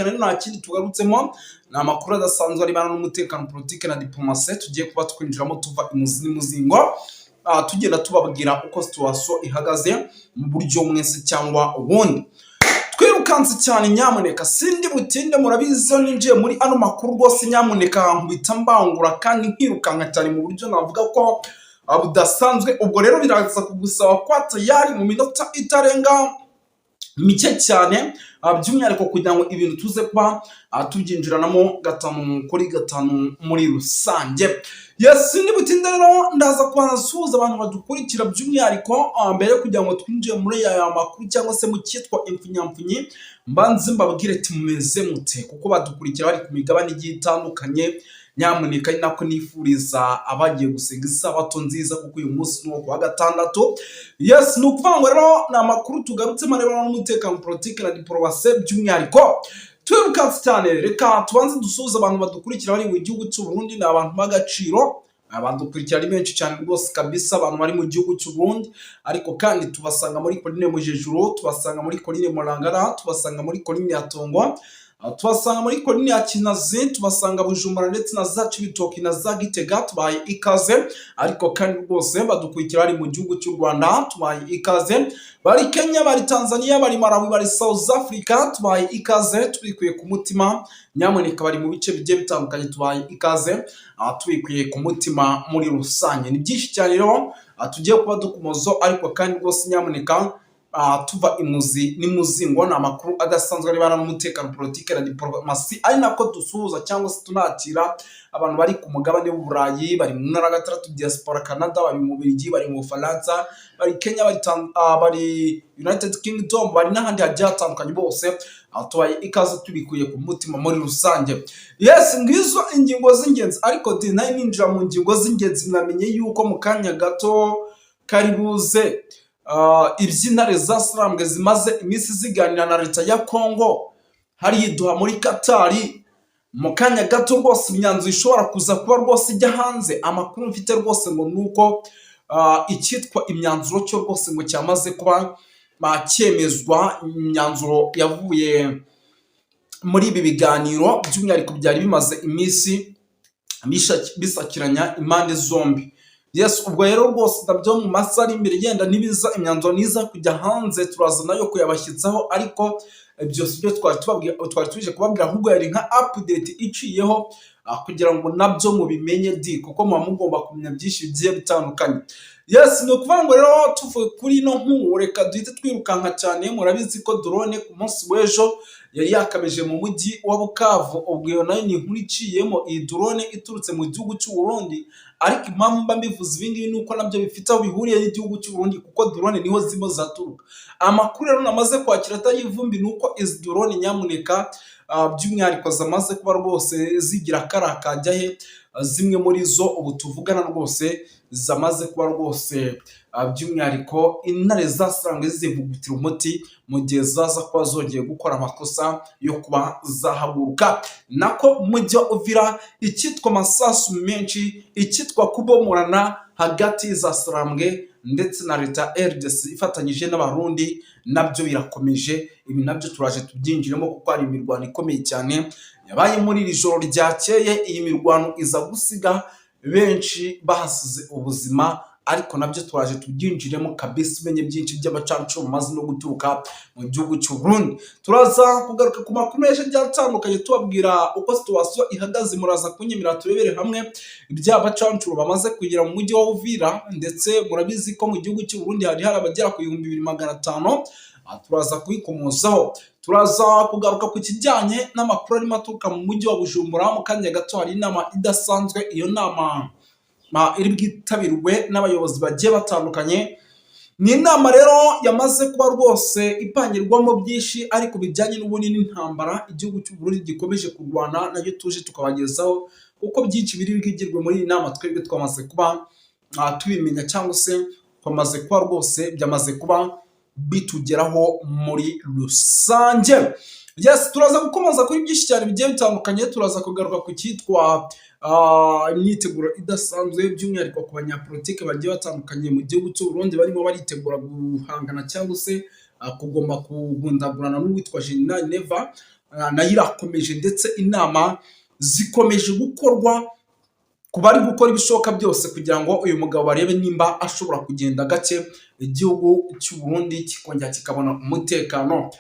politike nta kindi tugarutsemo ni amakuru adasanzwe aribana n'umutekano politike na diplomasi tugiye kuba twinjiramo tuva imuzi n'umuzingo tugenda tubabwira uko situation ihagaze mu buryo mwese cyangwa ubundi. Twirukanse cyane nyamuneka sindi butinde murabizo ninjiye muri ano makuru rwose nyamuneka nkubita mbangura kandi nkirukanka cyane mu buryo navuga ko budasanzwe. Ubwo rero biraza kugusaba kwata yari mu minota itarenga mike cyane by'umwihariko kugira ngo ibintu tuze kuba tubyinjiranamo gatanu kuri gatanu muri rusange. Yes, ni butinde rero ndaza kwanasuhuza abantu badukurikira by'umwihariko mbere kugira ngo twinjiye muri aya makuru cyangwa se mu cyitwa imfunyamfunyi mbanze mbabwire ati mumeze mute kuko badukurikira bari ku migabane igiye itandukanye. Nyamuneka nako nifuriza abagiye gusenga isabato nziza kuko uyu munsi no kwa gatandatu. Yes, nukuvuga rero na makuru tugarutse marebana n'umutekano politike na diplomasi by'umwihariko. Twirukanse cyane reka tubanze dusuhuza abantu badukurikira bari mu gihugu cy'u Burundi n'abantu bagaciro abadukurikira ari benshi cyane rwose kabisa abantu bari mu gihugu cy'u Burundi, ariko kandi tubasanga muri Coline Mujejuru, tubasanga muri Coline Murangara, tubasanga muri Coline ya Tongwa, tubasanga muri Coline ya Kinazi, tubasanga Bujumbura ndetse na za Cibitoke na za Gitega. Tubaye ikaze, ariko kandi rwose badukurikira bari mu gihugu cy'u Rwanda tubaye ikaze, bari Kenya, bari Tanzania, bari Malawi, bari South Africa tubaye ikaze tubikuye ku mutima. Nyamuneka bari mu bice bigiye bitandukanye tubaye ikaze tubikuye ku mutima muri rusange. Ni byinshi cyane rero tugiye kuba dukumozo, ariko kandi rwose nyamuneka tuva imuzi n'imuzingo na makuru adasanzwe aribana n'umutekano politike na diplomasi, ari nako dusuhuza cyangwa se tunakira abantu bari ku mugabane w'Uburayi, bari mu ntara gatandatu diaspora Canada, bari mu Bubiligi, bari mu Faransa, bari Kenya, bari United Kingdom, bari n'ahandi hagiye hatandukanye bose tubaye ikaze tubikuye ku mutima muri rusange. Yes, ngizo ingingo z'ingenzi, ariko nayo ninjira mu ngingo z'ingenzi mwamenye yuko mu kanya gato karibuze iby'intare za Sarambwe zimaze iminsi ziganira na leta ya Kongo hari iduha muri Katari. Mu kanya gato rwose imyanzuro ishobora kuza kuba rwose ijya hanze. Amakuru mfite rwose ngo nuko icyitwa imyanzuro cyo rwose ngo cyamaze kuba cyemezwa. Imyanzuro yavuye muri ibi biganiro by'umwihariko byari bimaze iminsi bisakiranya impande zombi. Yes, ubwo rero rwose ndabyo mu masaha imbere yenda nibiza imyanzuro niza kujya hanze turaza nayo kuyabashyizaho, ariko byose byo twari tuje kubabwira ahubwo yari nka update iciyeho kugira ngo nabyo mubimenye kuko mugomba kumenya byinshi bigiye bitandukanye. Yes, no kuvuga ngo rero tuvuye kuri no nkuru reka duhite twirukanka cyane. Murabizi ko drone ku munsi w'ejo yari yakabeje mu mujyi wa Bukavu. Ubwo iyo nayo ni inkuru iciyemo iyi drone iturutse mu gihugu cy'u Burundi, ariko impamvu mba mbivuze ibingibi nuko nabyo bifite aho bihuriye n'igihugu cy'u Burundi kuko drone niho zimo zaturuka. Amakuru rero namaze kwakira atayivumbi nuko izi drone nyamuneka by'umwihariko zamaze kuba rwose zigira kara kajya he. Zimwe muri zo ubu tuvugana rwose zamaze kuba rwose by'umwihariko intare za Sarambwe zivugutira umuti mu gihe zaza kuba zongeye gukora amakosa yo kuba zahaguruka. Nako mujya uvira icyitwa amasasu menshi, icyitwa kubomorana hagati za Sarambwe ndetse na leta RDC ifatanyije n'abarundi nabyo birakomeje. Ibi nabyo turaje tubyinjiremo kuko ari imirwano ikomeye cyane yabaye muri iri joro ryakeye. Iyi mirwano iza gusiga benshi bahasize ubuzima, ariko nabyo turaje tubyinjiremo kabisa umenye byinshi by'abacancu maze no guturuka mu gihugu cy'u Burundi. Turaza kugaruka ku makuru menshi byatandukanye tubabwira uko situation ihagaze. Muraza kunyemera turebere hamwe iby'abacancu bamaze kugira mu mujyi wa Uvira, ndetse murabizi ko mu gihugu cy'u Burundi hari abagera ku 2500. Turaza kuyikomozaho. Turaza kugaruka ku kijyanye n'amakuru arimo aturuka mu mujyi wa Bujumbura. Mu kanya gato hari inama idasanzwe, iyo nama iri bwitabirwe n'abayobozi bagiye batandukanye. Ni inama rero yamaze kuba rwose ipangirwamo byinshi, ariko bijyanye n'ubunini n'intambara igihugu cy'u Burundi gikomeje kurwana nayo tuje tukabagezaho kuko byinshi biri bwigirwe muri iyi nama. Twebwe twamaze kuba tubimenya cyangwa se twamaze kuba rwose byamaze kuba bitugeraho muri rusange. Yes, turaza gukomeza kuri byinshi cyane bigiye bitandukanye. Turaza kugaruka ku cyitwa imyiteguro idasanzwe by'umwihariko ku banyapolitike bagiye batandukanye mu gihugu cy'u Burundi barimo baritegura guhangana cyangwa se kugomba kugundagurana n'uwitwa General Neva nayo irakomeje ndetse inama zikomeje gukorwa ku bari gukora ibishoboka byose kugira ngo uyu mugabo barebe nimba ashobora kugenda gake igihugu cy'u Burundi kikongera kikabona umutekano.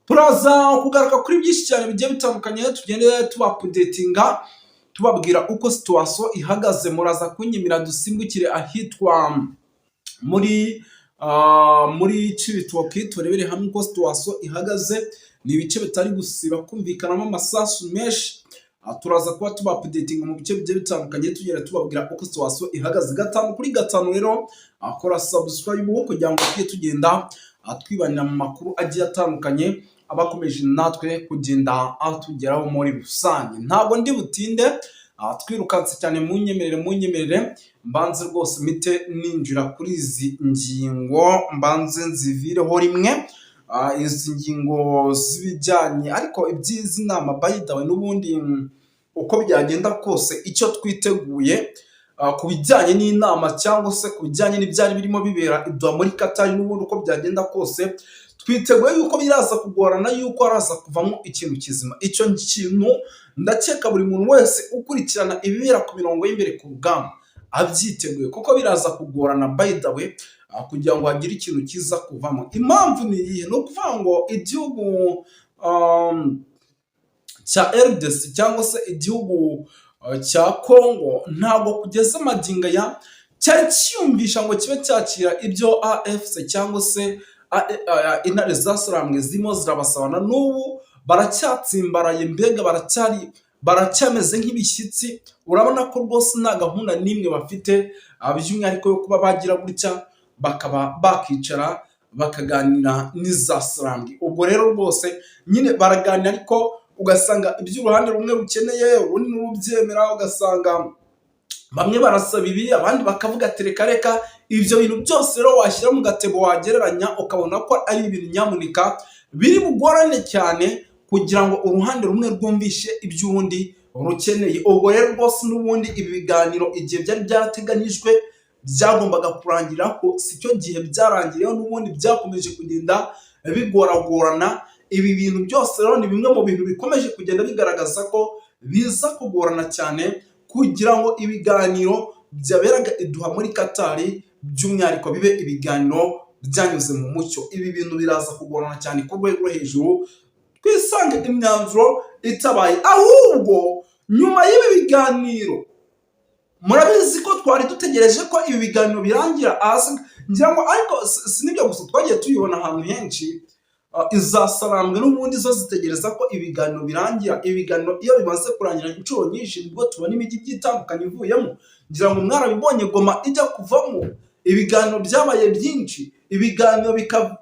Turaza kugaruka kuri byinshi cyane bigiye bitandukanye, tugende tubapudetinga tubabwira uko situation ihagaze. Muraza kunyimira dusimbukire ahitwa muri Cibitoke turebere hamwe uko situation ihagaze. Ni ibice bitari gusiba kumvikanamo amasasu menshi. Turaza kuba tubapudetinga mu bice bigiye bitandukanye tugenda tubabwira uko situation ihagaze. 5 kuri 5 rero akora subscribe kugira ngo tugenda twibanira mu makuru agiye atandukanye abakomeje natwe kugenda atugeraho muri rusange. Ntabwo ndi butinde twirukanse cyane, munyemerere mbanze rwose mite ninjira kuri izi ngingo, mbanze nzivireho rimwe. Izi ngingo zibijyanye ariko ibyizi nama by the way n'ubundi uko byagenda kose icyo twiteguye ku bijyanye n'inama cyangwa se ku bijyanye n'ibyari birimo bibera idwa muri Qatar, n'ubundi uko byagenda kose twiteguye yuko biraza kugorana yuko araza kuvamo ikintu kizima. Icyo kintu ndakeka buri muntu wese ukurikirana ibibera ku mirongo y'imbere ku rugamba abyiteguye, kuko biraza kugorana by the way kugira ngo hagire ikintu kiza kuvamo. Impamvu ni iyihe? Ni ukuvuga ngo igihugu cya RDC cyangwa se igihugu cya Congo ntabwo kugeza maginga ya cyari cyiyumvisha ngo kibe cyakira ibyo AFC cyangwa se intare zasarambwe zimo zirabasabana. N'ubu baracyatsimbaraye, mbega baracyameze nk'ibishyitsi. Urabona ko rwose nta gahunda n'imwe bafite by'umwihariko yo kuba bagira gutya bakaba bakicara bakaganira n'izasarambwe. Ubwo rero rwose nyine baraganira ariko ugasanga iby'uruhande rumwe rukeneye urundi n'urubyemera, ugasanga bamwe barasaba ibi abandi bakavuga ati reka. Ibyo bintu byose rero washyira mu gatebo wagereranya ukabona ko ari ibintu nyamuneka biri bugorane cyane kugira ngo uruhande rumwe rwumvishe iby'urundi rukeneye. Ubwo rero rwose n'ubundi ibi biganiro igihe byari byarateganyijwe byagombaga kurangira ko si cyo gihe byarangiriyeho, n'ubundi byakomeje kugenda bigoragorana. Ibi bintu byose rero ni bimwe mu bintu bikomeje kugenda bigaragaza ko biza kugorana cyane kugira ngo ibiganiro byaberaga iduha muri Qatar by'umwihariko bibe ibiganiro byanyuze mu mucyo. Ibi bintu biraza kugorana cyane ku rwego rwo hejuru, twisange imyanzuro itabaye. Ahubwo nyuma y'ibi biganiro murabizi ko twari dutegereje ko ibi biganiro birangira ngira ngo, ariko sinibyo gusa twagiye tuyibona ahantu henshi. Izasarambwe n'ubundi zo zitegereza ko ibiganiro birangira. Ibiganiro iyo bimaze kurangira inshuro nyinshi nibwo tubona imijyi itandukanye ivuyemo. Ngira ngo mwarabibonye Goma ijya kuvamo, ibiganiro byabaye byinshi, ibiganiro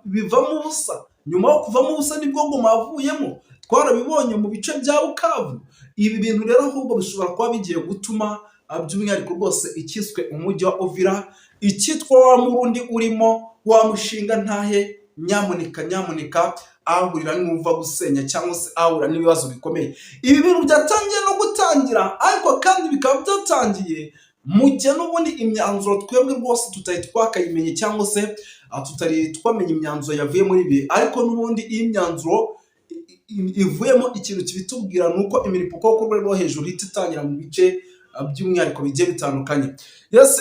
bivamo ubusa. Nyuma yo kuvamo ubusa nibwo Goma yavuyemo, twarabibonye mu bice bya Bukavu. Ibi bintu rero ahubwo bishobora kuba bigiye gutuma by'umwihariko rwose ikiswe umujyi wa Uvira, icyitwa wa Murundi urimo wa mushinga ntahe nyamuneka ahurira n'uva gusenya cyangwa se ahura n'ibibazo bikomeye. Ibi bintu byatangiye no gutangira, ariko kandi bikaba byatangiye mu gihe n'ubundi imyanzuro twebwe rwose tutari twakayimenye cyangwa se tutari twamenye imyanzuro yavuye muri ibi. Ariko n'ubundi iyi myanzuro ivuyemo ikintu kibitubwira nuko imiripuko ku rwego rwo hejuru ititangira mu bice by'umwihariko bigiye bitandukanye.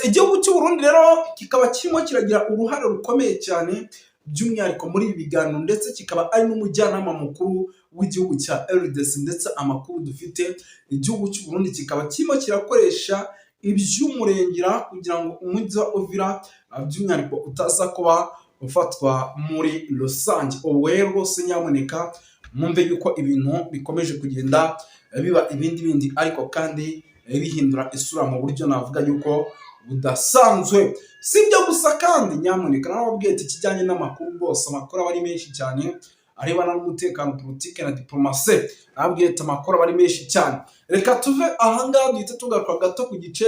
Igihugu cy'u Burundi rero kikaba kirimo kiragira uruhare rukomeye cyane by'umwihariko muri ibi biganiro, ndetse kikaba ari n'umujyanama mukuru w'igihugu cya RDC. Ndetse amakuru dufite, igihugu cy'u Burundi kikaba kirimo kirakoresha iby'umurengera kugira ngo umujyi wa Uvira by'umwihariko utaza kuba ufatwa muri rusange. Ubwo rero rwose nyamuneka mwumve yuko ibintu bikomeje kugenda biba ibindi ariko kandi bihindura isura mu buryo navuga yuko budasanzwe. Si ibyo gusa kandi nyamuneka narababwiye ati kijyanye n'amakuru rwose, amakuru aba ari menshi cyane arebana n'umutekano, politike na diplomasi. Narababwiye ati amakuru aba ari menshi cyane. Reka tuve ahangaha duhite tugaruka gato ku gice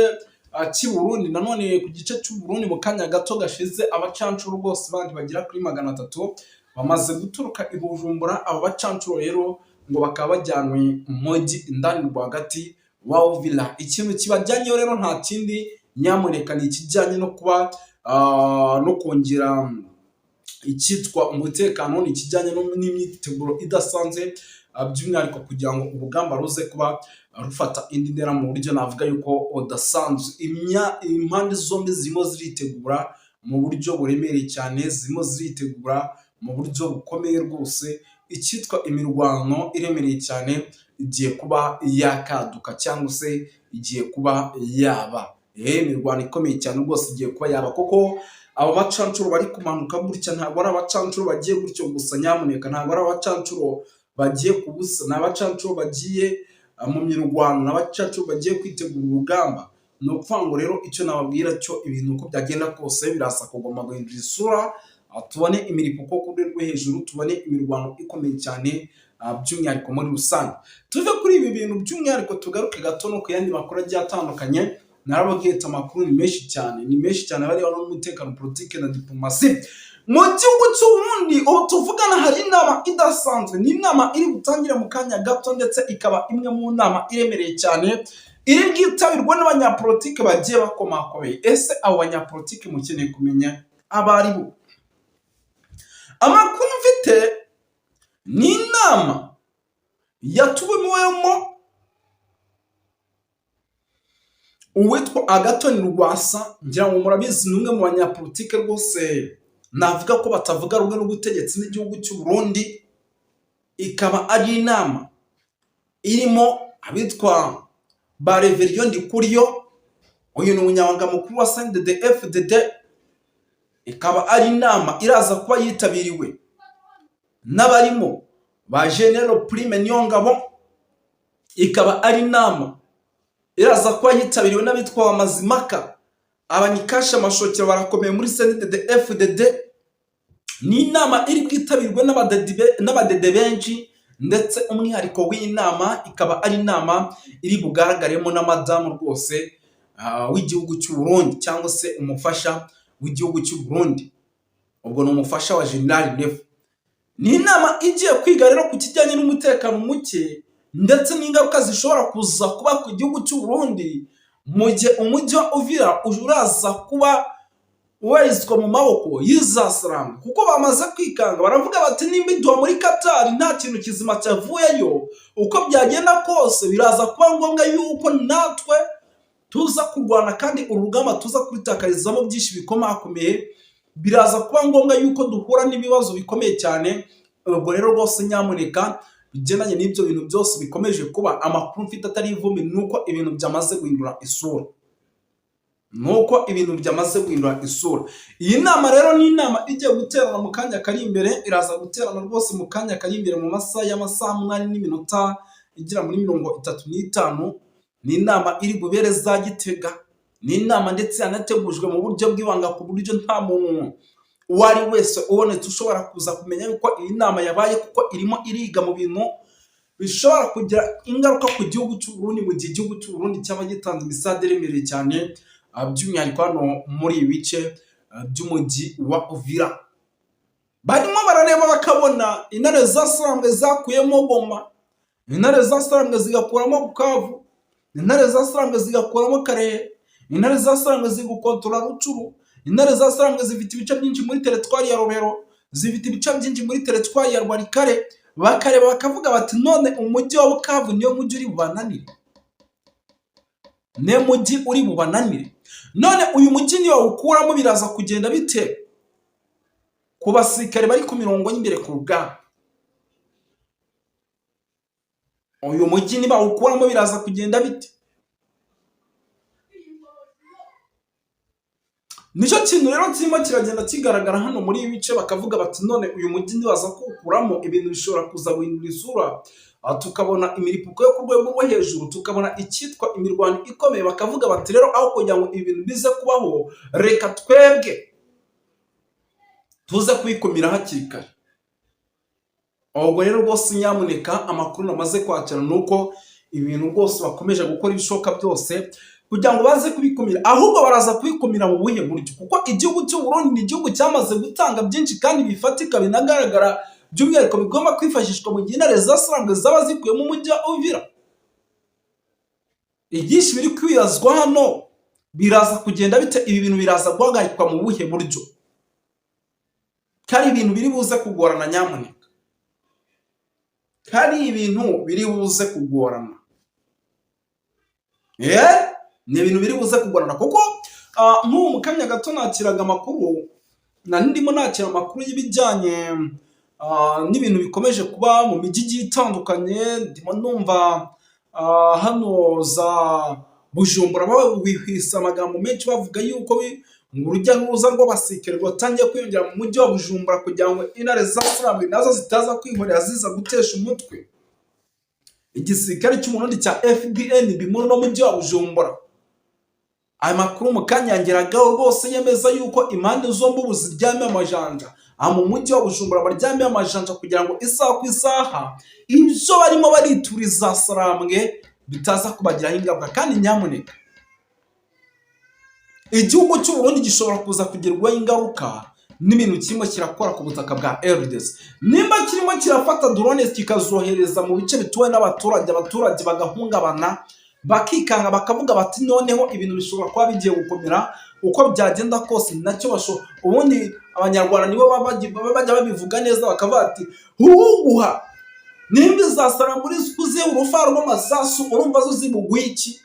cy'u Burundi. Nanone ku gice cy'u Burundi mu kanya gato gashize abacancuro rwose bandi bagera kuri 300 bamaze guturuka i Bujumbura. Aba bacancuro rero ngo bakaba bajyanwe mu mujyi indani rwagati wa Uvira. Ikintu kibajyanyeho rero nta kindi nyamuneka ni ikijyanye no kuba no kongera icyitwa umutekano ni ikijyanye n'imyiteguro idasanzwe, by'umwihariko kugira ngo urugamba ruze kuba rufata indi ntera mu buryo navuga yuko udasanzwe. Impande zombi zirimo ziritegura mu buryo buremereye cyane, zirimo ziritegura mu buryo bukomeye rwose. Icyitwa imirwano iremereye cyane igiye kuba yakaduka cyangwa se igiye kuba yaba. Imirwano ikomeye cyane rwose igiye kuba yaba, kuko aba bacancuro bari kumanuka gutya ntabwo ari abacancuro bagiye gutyo gusa, nyamuneka ntabwo ari abacancuro bagiye kubusa, ni abacancuro bagiye mu mirwano, ni abacancuro bagiye kwitegura urugamba. Ni ukuvuga ngo rero icyo nababwira cyo ibintu uko byagenda kose biraza kugomba guhindura isura, tubone imiripuko ku rwego rwo hejuru, tubone imirwano ikomeye cyane by'umwihariko muri rusange. Tuve kuri ibi bintu by'umwihariko tugaruke gato no ku yandi makuru agiye atandukanye. Narababwiye amakuru ni menshi cyane bariho n'umutekano, politike na diplomasi. Mu gihugu cy'Uburundi ubu tuvugana hari inama idasanzwe, ni inama iri gutangire mu kanya gato, ndetse ikaba imwe mu nama iremereye cyane iri bwitabirwa n'abanyapolitike bagiye bakomakomeye. Ese abo banyapolitike mukeneye kumenya abo ari bo? Amakuru mfite ni inama yatumiwemo uwitwa Agathon Rwasa. Ngira ngo murabizi ni umwe mu banyapolitike rwose navuga ko batavuga rumwe n'ubutegetsi n'igihugu cy'u Burundi. Ikaba ari inama irimo abitwa ba Reverien Ndikuriyo, uyu ni umunyamabanga mukuru wa CNDD-FDD. Ikaba ari inama iraza kuba yitabiriwe n'abarimo ba General Prime Niyongabo. Ikaba ari inama iraza kuba yitabiriwe n'abitwa Mazimaka, Abanikasha Mashokero barakomeye muri CNDD-FDD. Ni inama iri bwitabirwe n'abadede benshi, ndetse umwihariko w'inama ikaba ari inama iri bugaragaremo na madamu rwose w'igihugu cy'u Burundi, cyangwa se umufasha w'igihugu cy'u Burundi. Ubwo ni umufasha wa General Nefu. Ni inama igiye kwiga rero ku kijyanye n'umutekano muke, ndetse n'ingaruka zishobora kuza kuba ku gihugu cy'u Burundi mu gihe umujyi wa Uvira uraza kuba ubarizwa mu maboko y'Izasilamu. Kuko bamaze kwikanga, baravuga bati nimba iduha muri Qatar nta kintu kizima cyavuyeyo, uko byagenda kose biraza kuba ngombwa yuko natwe tuza kurwana, kandi urugamba tuza kuritakarizamo byinshi bikomakomeye. Biraza kuba ngombwa yuko duhura n'ibibazo bikomeye cyane. Ubwo rero rwose nyamuneka bigendanye n'ibyo bintu byose bikomeje kuba, amakuru mfite atari ivumi nuko ibintu byamaze guhindura isura. Iyi nama rero ni inama igiye guterana mu kanya kari imbere, iraza guterana rwose mu kanya kari imbere mu masaha 8 n'iminota igera muri 35. Ni inama iri bubere za Gitega. Ni inama ndetse yanategujwe mu buryo bw'ibanga, ku buryo nta muntu uwari wese ubonetse ushobora kuza kumenya yuko iyi nama yabaye, kuko irimo iriga mu bintu bishobora kugira ingaruka ku gihugu cy'u Burundi, mu gihe igihugu cy'u Burundi cyaba gitanze imisade iremereye cyane, by'umwihariko hano muri ibi bice by'umujyi wa Uvira. Barimo barareba bakabona intare zasarambwe zakuyemo Goma, intare zasarambwe zigakuramo Bukavu, intare zasarambwe zigakuramo Karehe, intare zasarambwe zigukontrola Rucuru, intare zasarambwe zifite ibice byinshi muri teritwari ya Robero, zifite ibice byinshi muri teritwari ya Rwarikare. Bakareba bakavuga bati none umujyi wa Bukavu niyo mujyi uri bubananire, none uyu mujyi niyo ukuramo biraza kugenda bite ku basirikare bari ku mirongo y'imbere ku rugamba? Uyu mujyi niba ukuramo biraza kugenda bite? Nicyo kintu rero kirimo kiragenda kigaragara hano muri ibi bice. Bakavuga bati none uyu mujyi nibaza kuwukuramo ibintu bishobora kuza guhindura isura, tukabona imiripuko yo ku rwego rwo hejuru, tukabona icyitwa imirwano ikomeye. Bakavuga bati rero aho kugira ngo ibintu bize kubaho, reka twebwe tuze kubikumira hakiri kare. Ubwo rero rwose nyamuneka amakuru namaze kwakira nuko ibintu rwose bakomeje gukora ibishoboka byose kugira ngo baze kubikumira, ahubwo baraza kubikumira mu buhe buryo? Kuko igihugu cy'u Burundi ni igihugu cyamaze gutanga byinshi kandi bifatika binagaragara, by'umwihariko bigomba kwifashishwa mu gihe intare zasarambwe zaba zikuye mu mujyi wa Uvira. Ibyinshi biri kwiyazwa hano biraza kugenda bite? Ibi bintu biraza guhagarikwa mu buhe buryo? kari ibintu biri buze kugorana nyamuneka, kari ibintu biri buze kugorana, ni ibintu biri buze kugorana kuko nk'ubu mu kanya gato nakiraga amakuru, ndimo nakira amakuru y'ibijyanye n'ibintu bikomeje kuba mu mijyi igiye itandukanye. Ndimo numva hano za Bujumbura bihwisa amagambo menshi bavuga yuko ngo urujya n'uruza rw'abasirikare rwatangiye kwiyongera mu mujyi wa Bujumbura kugira ngo intare za Flambe nazo zitaza kwihorera ziza gutesha umutwe igisirikare cy'umurundi cya FDN bimuri no mujyi wa Bujumbura. Aya makuru mu kanya yangeragaho rwose yemeza yuko impande zombi ubu ziryamye amajanja, mu mujyi wa Bujumbura baryamye amajanja kugira ngo isaha ku isaha ibyo barimo barituriza Sarambwe bitaza kubagiraho ingaruka. Kandi nyamuneka, igihugu cy'u Burundi gishobora kuza kugirwaho ingaruka n'ibintu kirimo kirakora ku butaka bwa RDC. Nimba kirimo kirafata drones kikazohereza mu bice bituwe n'abaturage, abaturage bagahungabana bakikanga bakavuga bati noneho ibintu bishobora kuba bigiye gukomera uko byagenda kose. Nacyo ubundi abanyarwanda nibo bajya babivuga neza bakavuga ati huguha nimba zasara muri kuze urufaro rw'amasasu urumva zo zibugwiki,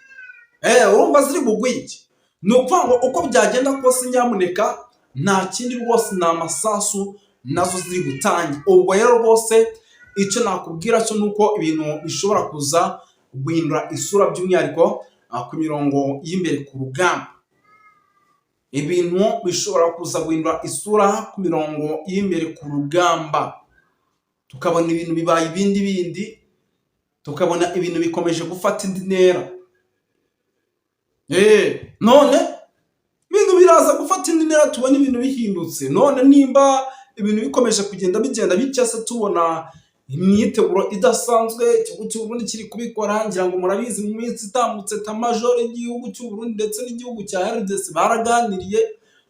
urumva ziri bugwiki. Ni ukuvuga ngo uko byagenda kose nyamuneka nta kindi rwose ni amasasu nazo ziri gutange. Ubwo rero rwose icyo nakubwira cyo nuko ibintu bishobora kuza guhindura isura by'umwihariko ku mirongo y'imbere ku rugamba. Ibintu bishobora kuza guhindura isura ku mirongo y'imbere ku rugamba, tukabona ibintu bibaye ibindi, tukabona ibintu bikomeje gufata indi ntera. None ibintu biraza gufata indi ntera, tubona ibintu bihindutse. None nimba ibintu bikomeje kugenda bitya se tubona imyiteguro idasanzwe igihugu cy'u Burundi kiri kubikora. Ngira ngo murabizi mu minsi itambutse major y'igihugu cy'u Burundi ndetse n'igihugu cya RDC baraganiriye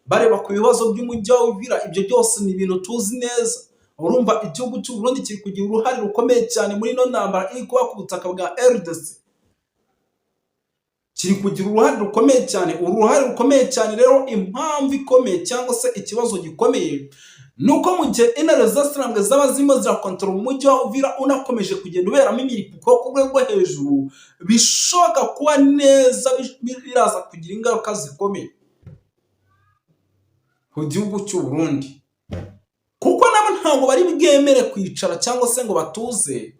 bareba ku bibazo by'umujyi wa Uvira. Ibyo byose ni ibintu tuzi neza. Urumva igihugu cy'u Burundi kiri kugira uruhare rukomeye cyane muri no ntambara iri kuba ku butaka bwa RDC, kiri kugira uruhare rukomeye cyane. Uruhare rukomeye cyane rero, impamvu ikomeye cyangwa se ikibazo gikomeye nuko mu gihe intare za Sarambwe zaba zirimo zirakontorora umujyi wa Uvira unakomeje kugenda uberamo imirimo ku rwego hejuru, bishoboka kuba neza biraza kugira ingaruka zikomeye ku gihugu cy'u Burundi, kuko nabo ntabwo bari bwemere kwicara cyangwa se ngo batuze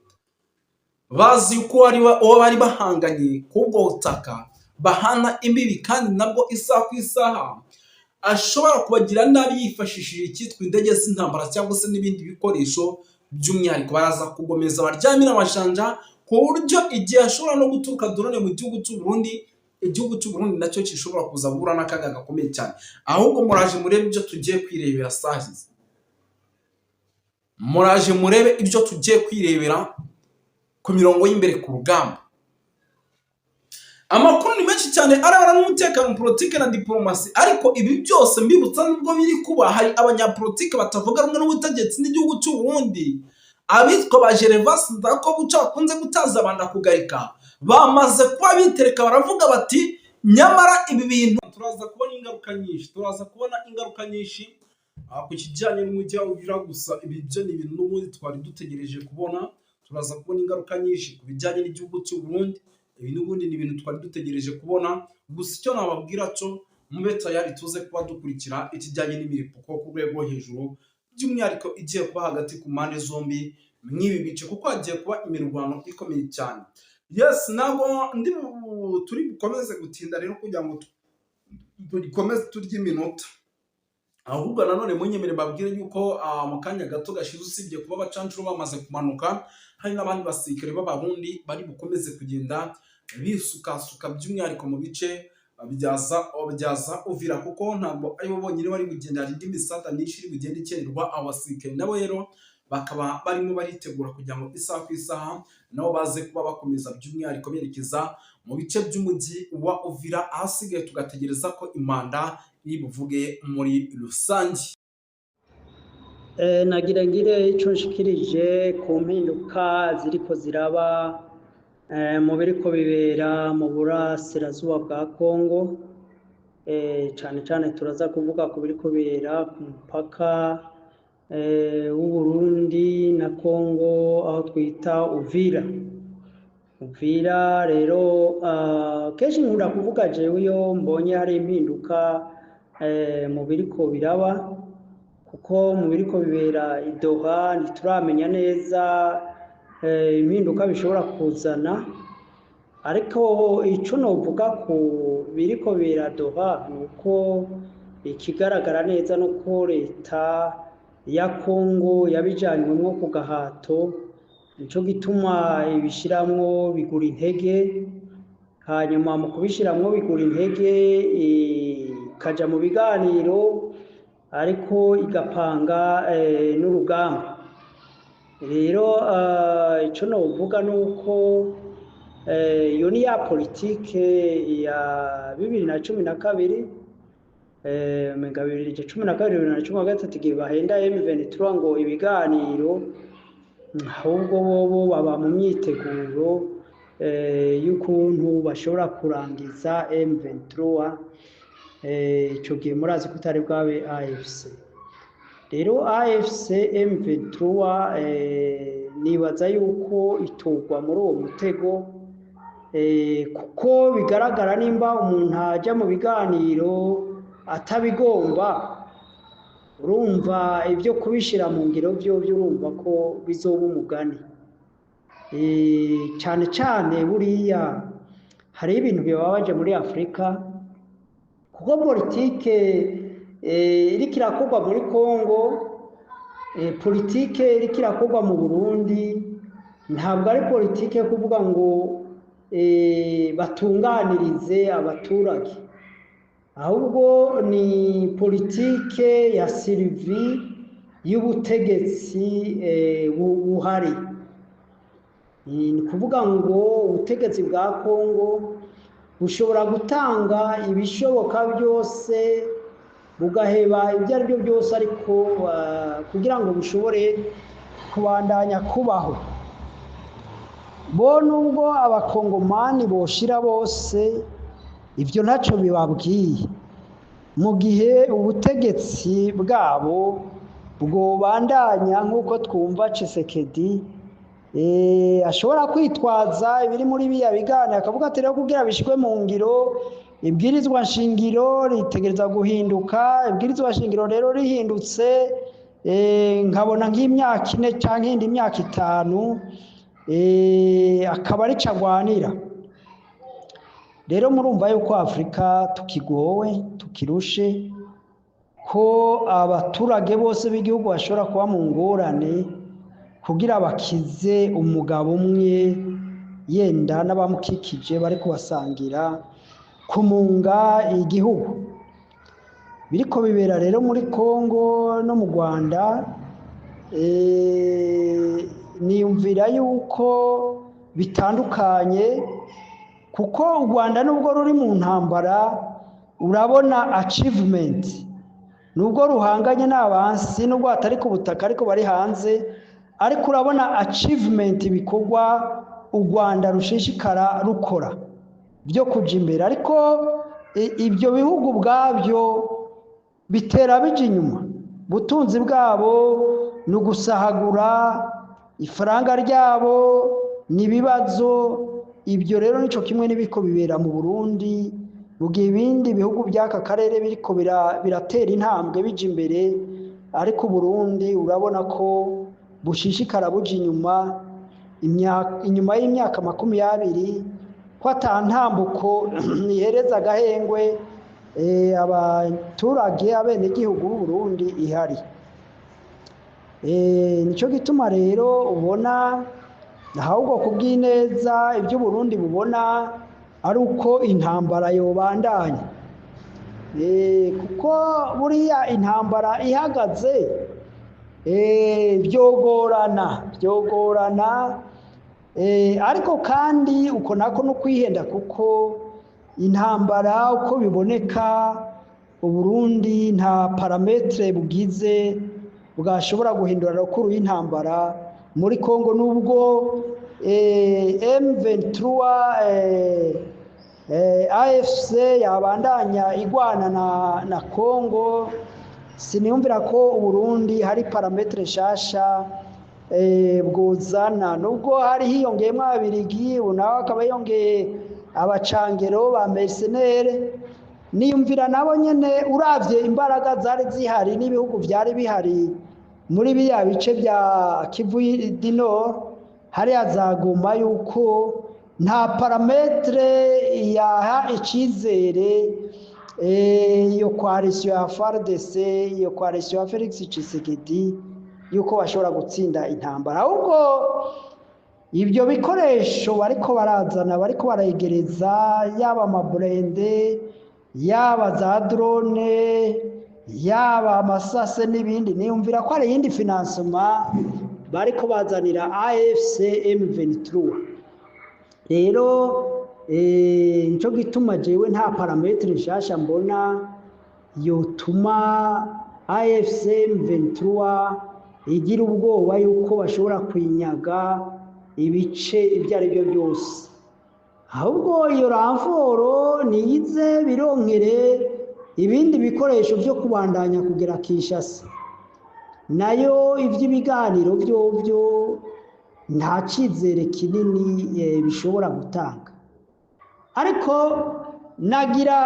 bazi ko uwo bari bahanganye k'ubwo butaka bahana imbibi, kandi nabwo isaha ku isaha ashobora kubagira nabi yifashishije icyitwa indege z'intambara cyangwa se n'ibindi bikoresho by'umwihariko. Baraza kugomeza baryamira amajanja ku buryo igihe ashobora no guturuka drone mu gihugu cy'u Burundi, igihugu cy'u Burundi nacyo gishobora kuza guhura n'akaga gakomeye cyane. Ahubwo muraje murebe ibyo tugiye kwirebera sahize, muraje murebe ibyo tugiye kwirebera ku mirongo y'imbere ku rugamba. Amakuru ni menshi cyane arabana n'umutekano, politike na diplomasi, ariko ibi byose mbibutsa nubwo biri kuba hari abanyapolitike batavuga rumwe n'ubutegetsi n'igihugu cy'u Burundi, abitwa ba Gervas Ndirakobuca bakunze gutaza abanda kugarika, bamaze kuba bitereka baravuga bati nyamara ibi bintu turaza kubona ingaruka nyinshi ku kijyanye n'umujyi wa Uvira. Gusa ibi byo ni ibintu n'ubundi twari dutegereje kubona. Turaza kubona ingaruka nyinshi ku bijyanye n'igihugu cy'u Burundi. Ibi n'ubundi ni ibintu twari dutegereje kubona. Gusa icyo nababwira cyo mube tayari tuze kuba dukurikira ikijyanye n'imiripuko ku rwego hejuru, by'umwihariko igiye kuba hagati ku mpande zombi mw'ibi bice, kuko hagiye kuba imirwano ikomeye cyane. Yes, ntabwo turi bukomeze gutinda rero kugira ngo dukomeze turya iminota, ahubwo nanone munyemere babwire yuko mu kanya gato gashize usibye kuba abacancuro bamaze kumanuka, hari n'abandi basirikare b'abarundi bari bukomeze kugenda bisukasuka by'umwihariko mu bice byaza Uvira, kuko ntabwo aribo bonyine bari kugenda, hari indi misada myinshi iri kugenda ikenerwa. Abasirikare nabo rero bakaba barimo baritegura kugira ngo isaha ku isaha nabo baze kuba bakomeza by'umwihariko berekeza mu bice by'umujyi wa Uvira, ahasigaye tugategereza ko imanda buvuge muri rusange. Nagira ngire icyo nshikirije ku mpinduka ziriko ziraba mu biriko bibera mu burasirazuba bwa Kongo. Cyane cyane turaza kuvuga ku biriko bibera ku mupaka w'Uburundi na Kongo aho twita Uvira. Uvira rero kenshi nkunda kuvuga jewe iyo mbonye hari impinduka mu biriko biraba, kuko mu biriko bibera i Doha ntituramenya neza impinduka bishobora kuzana, ariko ico novuga ku biriko bibera Doha nuko ikigaragara neza nuko leta ya Kongo yabijanywemwo ku gahato, nico gituma ibishiramwo bigura intege, hanyuma mu kubishiramwo bigura intege ikaja mu biganiro ariko igapanga n'urugamba. Rero ico novuga nuko iyo ni ya politike ya 2012 menga 2012 2013 igihe bahenda M23 ngo ibiganiro, ahubwo bobo baba mu myiteguro y'ukuntu bashobora kurangiza M23. Ico gihe murazi ko utari bwabe AFC. Rero AFC M23 nibaza yuko itugwa muri uwo mutego, kuko bigaragara nimba umuntu ajya mu biganiro atabigomba, urumva ibyo kubishira mu ngiro byo urumva ko bizoba umugani. Cyane cyane buriya hari ibintu bibabaje muri Afrika, kuko politike iriko irakorwa muri Kongo, politike iriko irakorwa mu Burundi, ntabwo ari politike yo kuvuga ngo batunganirize abaturage, ahubwo ni politike ya sirivi y'ubutegetsi buhari. Ni kuvuga ngo ubutegetsi bwa Kongo bushobora gutanga ibishoboka byose, bugaheba ibyo ari byo byose, ariko kugira ngo bushobore kubandanya kubaho. Bo nubwo abakongomani boshira bose, ibyo ntacyo bibabwiye, mu gihe ubutegetsi bwabo bwobandanya nk'uko twumva Tshisekedi ashobora kwitwaza ibiri muri biya biganiro akavuga ati rero kugira bishikwe mu ngiro ibwirizwa nshingiro ritegereza guhinduka. Ibwirizwa nshingiro rero rihindutse nkabona nk'imyaka 4 cyangwa indi myaka 5 akaba ari cagwanira. Rero murumva yuko Afrika tukigowe, tukirushe, ko abaturage bose b'igihugu bashobora kuba mu ngorane kugira bakize umugabo umwe, yenda n'abamukikije bari kubasangira kumunga igihugu. Biriko bibera rero muri Kongo no mu Rwanda, niyumvira yuko bitandukanye, kuko u Rwanda nubwo ruri mu ntambara urabona achievement, nubwo ruhanganye n'abansi, nubwo atari ku butaka ariko bari hanze, ariko urabona achievement bikorwa u Rwanda rushishikara rukora byo kuja imbere. Ariko ibyo bihugu bwabyo bitera bija inyuma, butunzi bwabo ni ugusahagura, ifaranga ryabo ni ibibazo. Ibyo rero nico kimwe n'ibiko bibera mu Burundi, bugiye ibindi bihugu by'aka karere biriko biratera intambwe bija imbere, ariko Burundi urabona ko bushishikara buja inyuma. Inyuma y'imyaka 20 ko atantambuko nihereza agahengwe abaturage abenegihugu b'u Burundi ihari. Nico gituma rero ubona ahubwo kubw'ineza ibyo Burundi bubona ari uko intambara yobandanya, kuko buriya intambara ihagaze byogorana, ariko kandi uko nako no kwihenda, kuko intambara uko biboneka Uburundi nta parametre bugize bwashobora guhindura rukuru y'intambara muri Kongo. Nubwo M23 AFC yabandanya igwana na Kongo, siniyumvira ko Burundi hari parametre shasha bwuzana, nubwo hari hiyongeyemo ababirigi, nawe akaba yongeye abacangero ba mercenaire. Niyumvira nabo nyene uravye imbaraga zari zihari n'ibihugu vyari bihari muri biya bice bya Kivu du Nord, hari azaguma yuko nta parametre yaha icizere iyo coalition ya FARDC, iyo coalition ya Felix Tshisekedi yuko bashobora gutsinda intambara. Ahubwo ibyo bikoresho bariko barazana, bariko barayegereza, yaba amaburende, yaba za drone, yaba amasase n'ibindi, niyumvira ko ari yindi financement bariko bazanira AFC M23. Rero nico gituma jewe nta parametre nshasha mbona yotuma AFC M23 igira ubwoba yuko bashobora kwinyaga ibice ibyo ari byo byose. Ahubwo iyo ramforo niyize bironkere ibindi bikoresho byo kubandanya kugera Kinshasa, nayo ivy'ibiganiro byo nta cizere kinini bishobora gutanga. Ariko nagira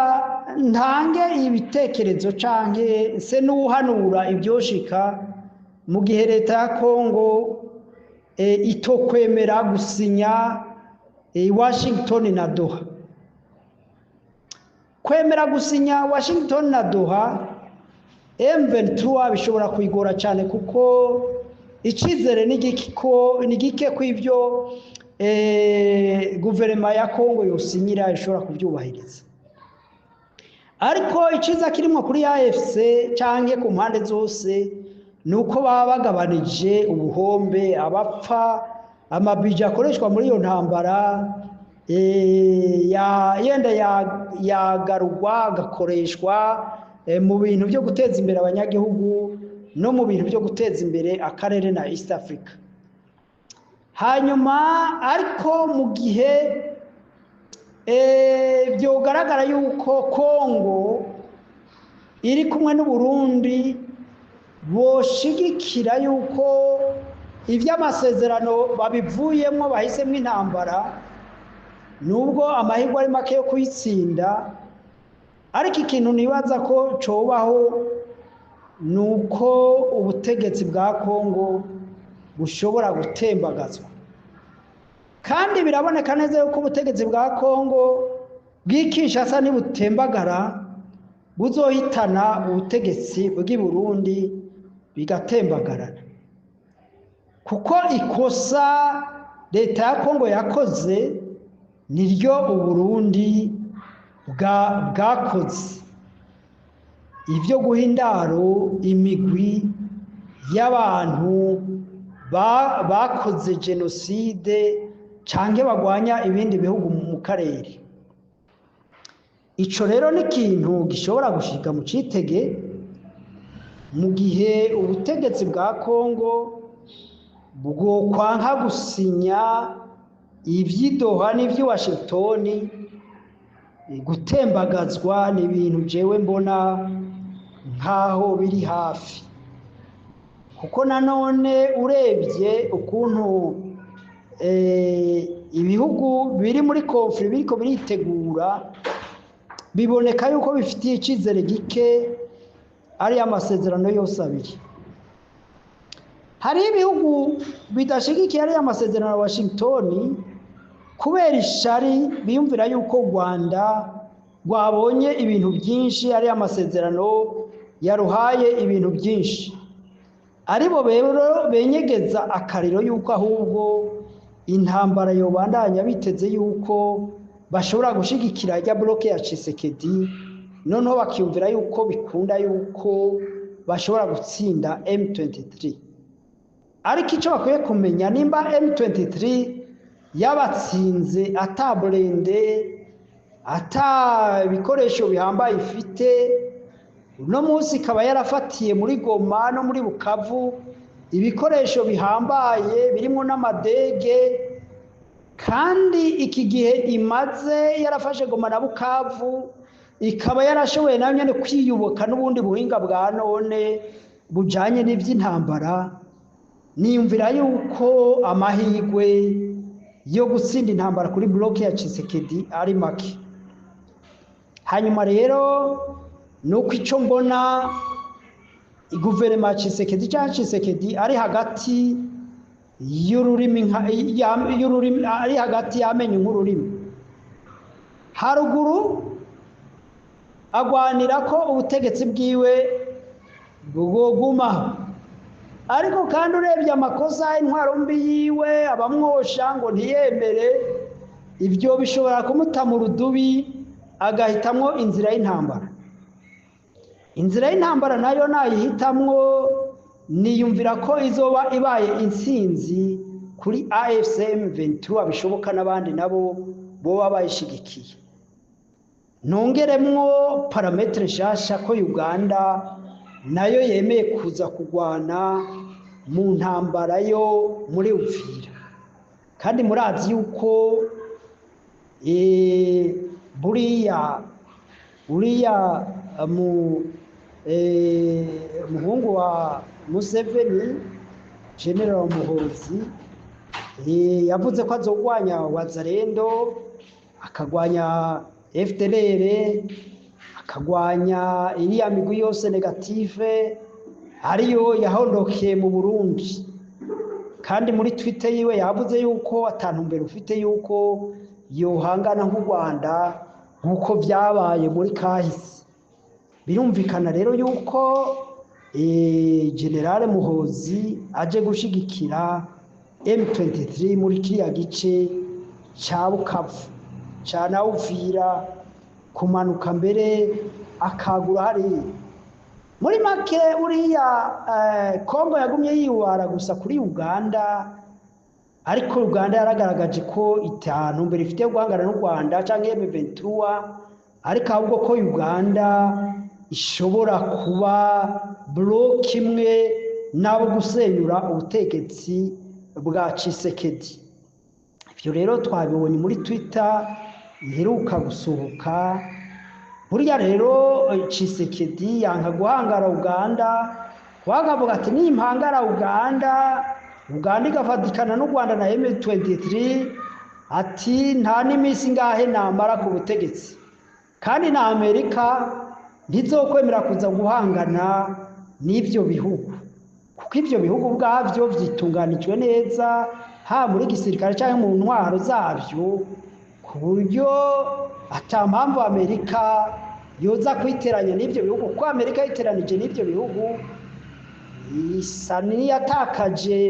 ntange ibitekerezo canke se n'uhanura ibyoshika mu gihe leta ya Kongo itokwemera gusinya Washington na Doha. Kwemera gusinya Washington na Doha, M23 bishobora kwigora cyane kuko icizere ni gike ko ivyo guverinoma ya Kongo yosinyira ishobora kubyubahiriza. Ariko iciza kirimo kuri AFC canke ku mpande zose nuko baba bagabanije ubuhombe, abapfa, amabije akoreshwa muri iyo ntambara yenda yagarurwa agakoreshwa mu bintu byo guteza imbere abanyagihugu no mu bintu byo guteza imbere akarere na East Africa. Hanyuma ariko mu gihe byogaragara yuko Kongo iri kumwe n'u Burundi boshigikira yuko ivy'amasezerano babivuyemo bahisemo intambara, nubwo amahirwe ari make yo kuyitsinda, ariko ikintu nibaza ko cobaho nuko ubutegetsi bwa Kongo bushobora gutembagazwa. Kandi biraboneka neza yuko ubutegetsi bwa Kongo bw'Kinshasa nibutembagara buzohitana ubutegetsi bw'i Burundi bigatembagarana, kuko ikosa leta ya Kongo yakoze niryo Uburundi bwakoze, ivyo guha indaro imigwi y'abantu bakoze genocide canke bagwanya ibindi bihugu mu karere. Ico rero ni ikintu gishobora gushika mu citege mu gihe ubutegetsi bwa Kongo bwokwanka gusinya ivy'idoha n'ivyi Washington, gutembagazwa ni ibintu jewe mbona nkaho biri hafi, kuko nanone urebye ukuntu ibihugu biri muri conflict biriko biritegura, biboneka yuko bifitiye icizere gike ari amasezerano yose abiri. Hari ibihugu bidashigikiye ari amasezerano ya Washington kubera ishari, biyumvira yuko Rwanda rwabonye ibintu byinshi, ari amasezerano yaruhaye ibintu byinshi, aribo rero benyegeza akariro yuko ahubwo intambara yobandanya biteze yuko bashobora gushigikira ya bloke ya Tshisekedi, noneho bakiyumvira yuko bikunda yuko bashobora gutsinda M23. Ariko icyo bakwiye kumenya, nimba M23 yabatsinze ataburende ata bikoresho bihambaye ifite, uno munsi ikaba yarafatiye muri Goma no muri Bukavu ibikoresho bihambaye birimo n'amadege, kandi iki gihe imaze yarafashe Goma na Bukavu ikaba yarashoboye nayo nyene kwiyuboka n'ubundi buhinga bwa none bujanye n'ivy'intambara, niyumvira yuko amahirwe yo gutsinda intambara kuri bloke ya Tshisekedi ari make. Hanyuma rero nuko ico mbona iguverinoma ya Tshisekedi cyangwa Tshisekedi ari hagati y'ururimi ari hagati y'amenyo nk'ururimi. Haruguru agwanira ko ubutegetsi bwiwe bwogumaho, ariko kandi urebye amakosa intwaro mbi yiwe abamwosha ngo ntiyemere, ibyo bishobora kumuta mu rudubi agahitamwo inzira y'intambara. Inzira y'intambara nayo nayihitamwo niyumvira ko izoba ibaye intsinzi kuri AFCM 23 bishoboka n'abandi nabo boba bayishigikiye. Nongeremwo parametre nshasha ko Uganda nayo yemeye kuza kugwana mu ntambara yo muri Uvira, kandi murazi yuko uriya muhungu wa Museveni, General Muhoozi, yavuze ko azogwanya Wazalendo, akagwanya FDLR, akagwanya iriya migwi yose negative ariyo yahondokeye mu Burundi. Kandi muri Twitter yiwe yavuze yuko atantumbero ufite yuko yohangana nk'u Rwanda nk'uko byabaye muri kahise. Birumvikana rero yuko General Muhoozi aje gushigikira M23 muri kiriya gice cya Bukavu, cya Uvira, kumanuka mbere akagura hariya. Muri make uriya Kongo yagumye yiwara gusa kuri Uganda, ariko Uganda yaragaragaje ko itantumbero ifite guhangana n'u Rwanda cyangwa M23, ariko ahubwo ko Uganda ishobora kuba block imwe nabo gusenyura ubutegetsi bwa Tshisekedi. Ibyo rero twabibonye muri Twitter iheruka gusohoka. Buriya rero Tshisekedi yanka guhangara Uganda, wagavuga ati nimpangara Uganda igafatikana n'u Rwanda na M23, ati nta n'imisi ngahe namara ku butegetsi, kandi na Amerika ntizokwemera kuza guhangana n'ibyo bihugu, kuko ibyo bihugu ubwabyo byitunganijwe neza ha muri gisirikare cyangwa mu ntwaro zabyo, ku buryo atampamvu Amerika yoza kwiteranya n'ibyo bihugu, kuko Amerika yiteranije n'ibyo bihugu isa n'iyatakaje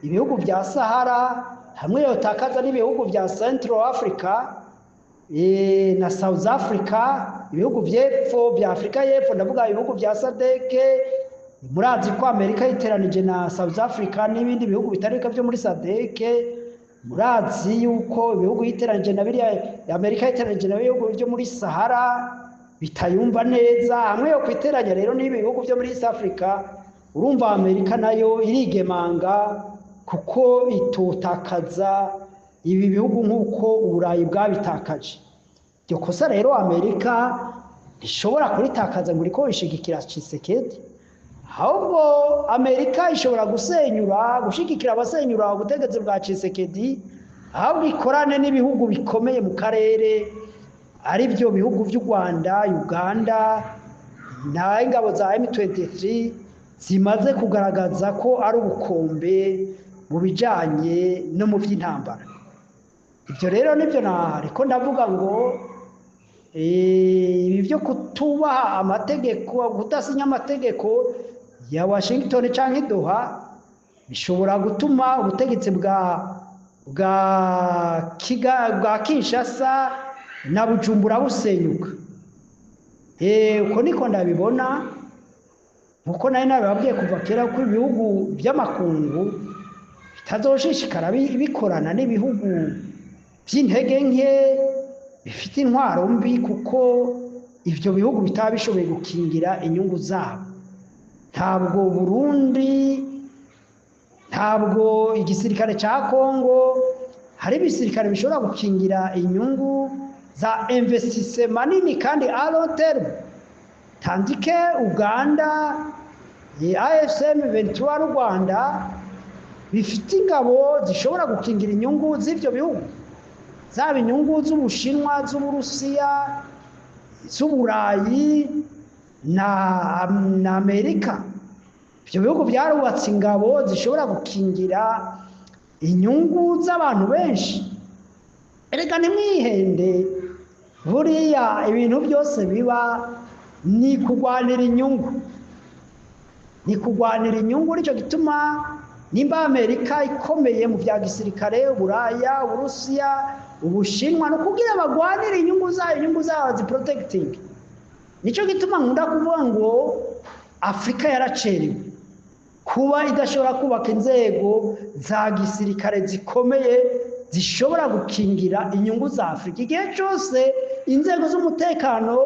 ibihugu bya Sahara, hamwe yotakaza n'ibihugu bya Central Africa na South Africa, ibihugu by'epfo bya Afrika y'epfo, ndavuga ibihugu bya SADC. Murazi ko Amerika yiteranije na South Africa n'ibindi bihugu bitarika byo muri SADC. Murazi yuko ibihugu yiteranije na biriya Amerika yiteranije na bihugu byo muri Sahara bitayumva neza, hamwe yo kwiteranya rero n'ibi bihugu byo muri East Africa. Urumva Amerika nayo irigemanga kuko itotakaza ibi bihugu nk'uko Uburayi bwabitakaje. Iryo kosa rero Amerika ishobora kuritakaza ngo iriko ishigikira Tshisekedi, ahubwo Amerika ishobora gushigikira abasenyura ubutegetsi bwa Tshisekedi, ahubwo ikorane n'ibihugu bikomeye mu karere, ari byo bihugu by'u Rwanda, Uganda na ingabo za M23 zimaze kugaragaza ko ari ubukombe mu bijanye no mu by'intambara. Ibyo rero nibyo ariko ndavuga ngo ibi byo kutubaha amategeko, kudasinya amategeko ya Washington cyangwa Doha bishobora gutuma ubutegetsi bwa Kinshasa na Bujumbura busenyuka. Uko niko ndabibona, nkuko nari nababwiye kuva kera ko ibihugu by'amakungu bitazoshishikara bikorana n'ibihugu by'intege nke bifite intwaro mbi, kuko ibyo bihugu bitaba bishoboye gukingira inyungu zabo. Ntabwo Burundi, ntabwo igisirikare cya Kongo, hari ibisirikare bishobora gukingira inyungu za investissement nini kandi a long terme, tandis que Uganda, AFC M23 n'u Rwanda bifite ingabo zishobora gukingira inyungu z'ivyo bihugu, zaba inyungu z'Ubushinwa, z'Uburusiya, z'Uburayi na Amerika. Ivyo bihugu byarubatse ingabo zishobora gukingira inyungu z'abantu benshi. Erega nimwihende, buriya ibintu byose biba ni kugwanira inyungu, ni kugwanira inyungu. Nicyo gituma nimba Amerika ikomeye mu bya gisirikare, Uburaya, Uburusiya, Ubushinwa, no kugira bagwanira inyungu zayo ziprotecting. Nicyo gituma nkunda kuvuga ngo Afrika yaracerewe kuba idashobora kubaka inzego za gisirikare zikomeye zishobora gukingira inyungu za Afrika. Igihe cyose inzego z'umutekano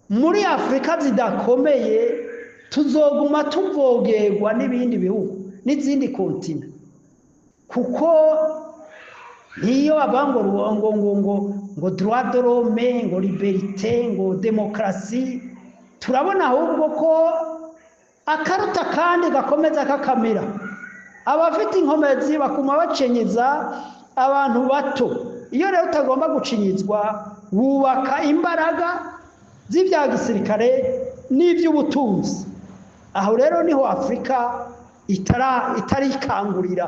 muri Afrika zidakomeye, tuzoguma tuvogerwa n'ibindi bihugu n'izindi kontina, kuko niyo bavuga ngo droit de l'homme, ngo liberté, ngo démocratie, turabona ahubwo ko akaruta kandi gakomeza kakamira. Abafite inkomezi bakuma bacenyeza abantu bato. Iyo rero utagomba gucinyizwa, wubaka imbaraga z'ibya gisirikare n'iby'ubutunzi. Aho rero niho Afrika itarikangurira,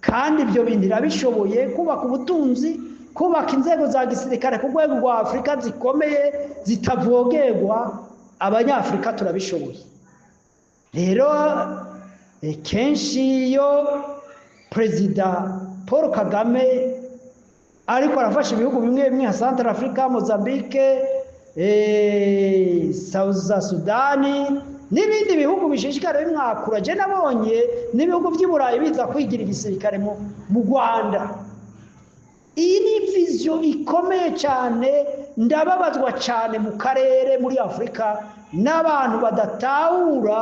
kandi ibyo bintu irabishoboye kubaka ubutunzi, kubaka inzego za gisirikare ku rwego rwa Afrika zikomeye zitavogerwa. Abanyafrika turabishoboye. Rero kenshi iyo Perezida Paul Kagame ariko arafasha ibihugu bimwe bimwe nka Central Africa, Mozambique, South Sudan n'ibindi bihugu bishishikara bimwakura, je nabonye n'ibihugu by'Iburayi biza kwigira igisirikare mu Rwanda. Iyi ni vision ikomeye cyane. Ndababazwa cyane mu karere, muri Afrika, n'abantu badatahura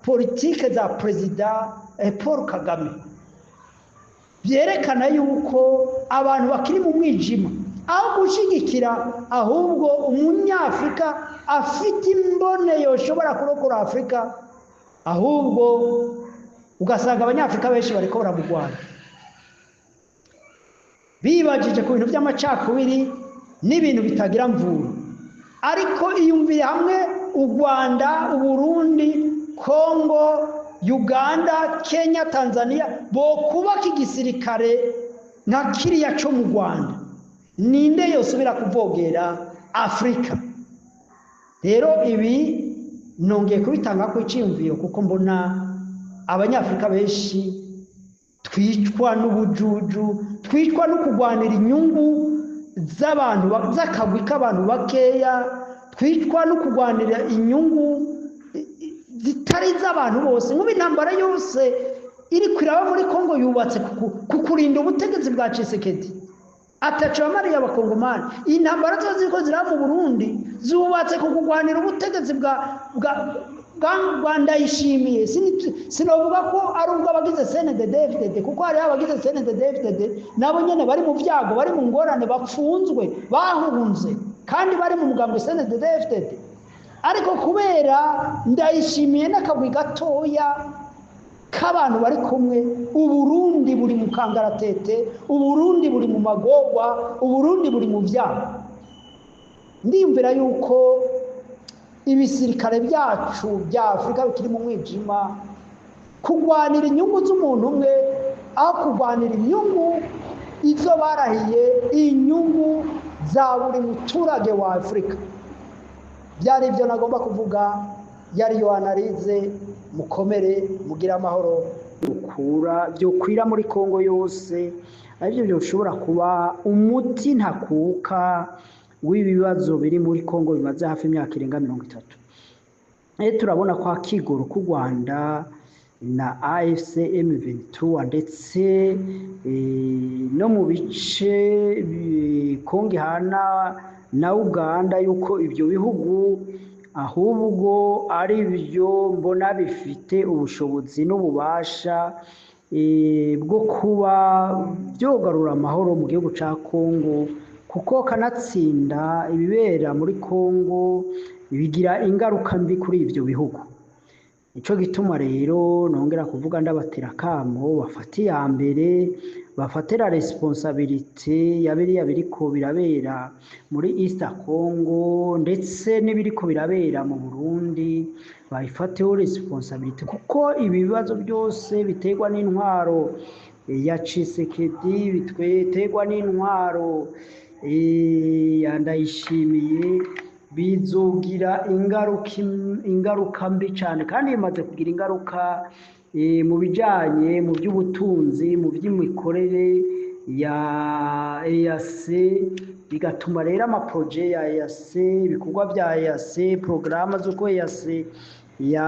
politike za Perezida Paul Kagame. Byerekana yuko abantu bakiri mu mwijima, aho gushigikira ahubwo umunyafrika afite imbone yoshobora kurokora Afrika, ahubwo ugasanga abanyafrika benshi bariko baramugwana, bibajije ku bintu by'amacakubiri n'ibintu bitagira mvura. Ariko iyumvire hamwe u Rwanda, Uburundi, Kongo, Uganda, Kenya, Tanzania bokubaka igisirikare nka kiriya cyo mu Rwanda, ninde yosubira kuvogera Afrika? Rero ibi nongeye kubitanga ku cyiyumviro, kuko mbona abanyafrika benshi twicwa n'ubujuju, twicwa no kugwanira inyungu z'abantu, z'akagwi k'abantu bakeya, twicwa no kugwanira inyungu zitari z'abantu bose. Nk'ubu intambara yose iri kwiraba muri Kongo yubatse kukurinda ubutegetsi bwa Tshisekedi, ataco bamariye abakongomani. Intambara zose ziriko ziraba mu Burundi zubatse kukugwanira ubutegetsi bwa Ndayishimiye. Sinovuga ko ari ubwo abagize CNDD-FDD, kuko hari abagize CNDD-FDD nabo nyene bari mu vyago, bari mu ngorane, bapfunzwe, bahunze, kandi bari mu mugambo CNDD-FDD. Ariko kubera Ndayishimiye n'akagwi gatoya k'abantu bari kumwe, Uburundi buri mu kangaratete, Uburundi buri mu magorwa, Uburundi buri mu vyago. Ndiyumvira yuko ibisirikare byacu bya Afrika bikiri mu mwijima, kugwanira inyungu z'umuntu umwe aho kugwanira inyungu izo barahiye, inyungu za buri muturage wa Afrika. Byari ibyo nagomba kuvuga. Yari yo analize. Mukomere, mugira amahoro. Byokwira muri Kongo yose, aribyo byoshobora kuba umuti ntakuka w'ibibazo biri muri Kongo bimaze hafi imyaka irenga 30. Turabona kwa kigoro ku Rwanda na AFC M23 ndetse no mu bice Kongo hana na Uganda, yuko ibyo bihugu ahubwo ari byo mbona bifite ubushobozi n'ububasha bwo kuba byogarura amahoro mu gihugu ca Kongo, kuko kanatsinda ibibera muri Kongo bigira ingaruka mbi kuri ivyo bihugu. Nico gituma rero nongera kuvuga ndabatera akamo bafata iya mbere, bafatira responsabilité ya biriya biriko birabera muri East Congo ndetse n'ibiriko birabera mu Burundi, bayifateho responsabilité kuko ibibazo byose biterwa n'intwaro ya Tshisekedi, biterwa n'intwaro ya Ndayishimiye, bizogira ingaruka mbi cyane kandi bimaze kugira ingaruka mu bijanye mu by'ubutunzi, mu by'imikorere ya EAC, bigatuma rero amaproje ya EAC, ibikorwa bya EAC, porogaramu z'uko EAC ya